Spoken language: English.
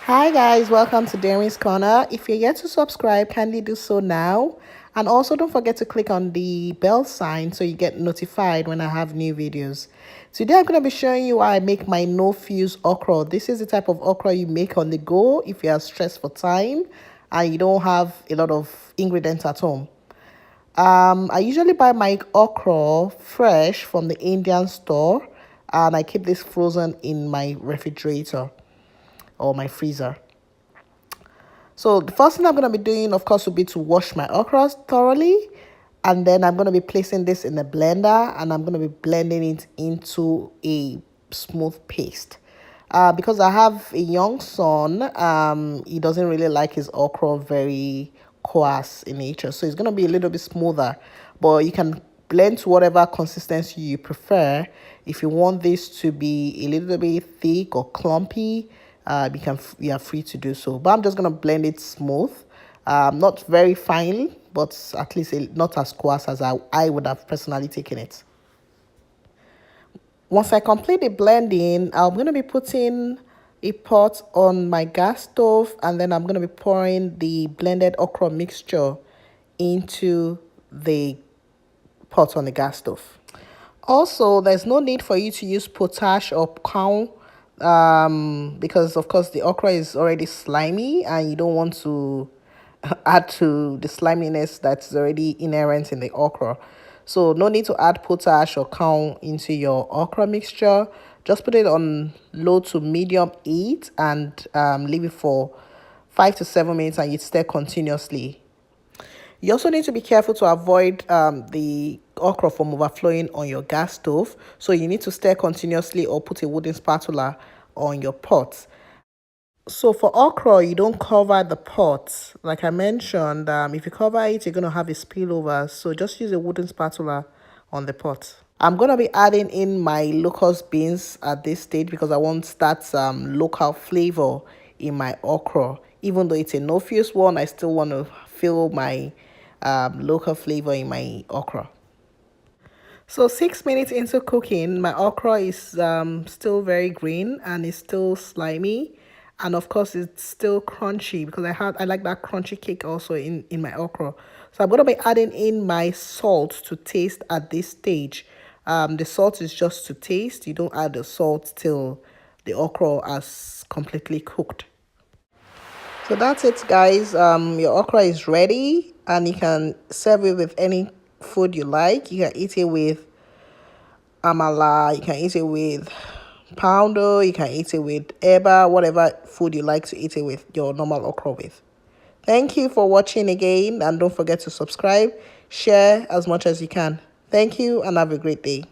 Hi guys, welcome to DerinsCorner. If you're yet to subscribe, kindly do so now. And also don't forget to click on the bell sign so you get notified when I have new videos. Today I'm going to be showing you how I make my no-fuse okra. This is the type of okra you make on the go if you are stressed for time and you don't have a lot of ingredients at home. I usually buy my okra fresh from the Indian store and I keep this frozen in my refrigerator or my freezer. So the first thing I'm going to be doing, of course, will be to wash my okra thoroughly. And then I'm going to be placing this in a blender and I'm going to be blending it into a smooth paste. Because I have a young son, he doesn't really like his okra very coarse in nature. So it's going to be a little bit smoother. But you can blend to whatever consistency you prefer. If you want this to be a little bit thick or clumpy, you are free to do so. But I'm just gonna blend it smooth, not very fine, but at least not as coarse as I would have personally taken it. Once I complete the blending, I'm gonna be putting a pot on my gas stove, and then I'm gonna be pouring the blended okra mixture into the pot on the gas stove. Also, there's no need for you to use potash or cow because of course the okra is already slimy and you don't want to add to the sliminess that's already inherent in the okra. So no need to add potash or cow into your okra mixture. Just put it on low to medium heat and leave it for 5 to 7 minutes and you stir continuously. You also need to be careful to avoid the okra from overflowing on your gas stove. So you need to stir continuously or put a wooden spatula on your pot. So for okra, you don't cover the pot. Like I mentioned, if you cover it, you're going to have a spillover. So just use a wooden spatula on the pot. I'm going to be adding in my locust beans at this stage because I want that local flavor in my okra. Even though it's a no-fuse one, I still want to feel my local flavor in my okra. So 6 minutes into cooking, my okra is still very green and it's still slimy, and of course it's still crunchy because I like that crunchy kick also in my okra. So I'm going to be adding in my salt to taste at this stage. The salt is just to taste. You don't add the salt till the okra has completely cooked. So that's it, guys. Your okra is ready and you can serve it with any food you like. You can eat it with amala, you can eat it with poundo, you can eat it with eba, whatever food you like to eat it with, your normal okra with. Thank you for watching again, and don't forget to subscribe, share as much as you can. Thank you and have a great day.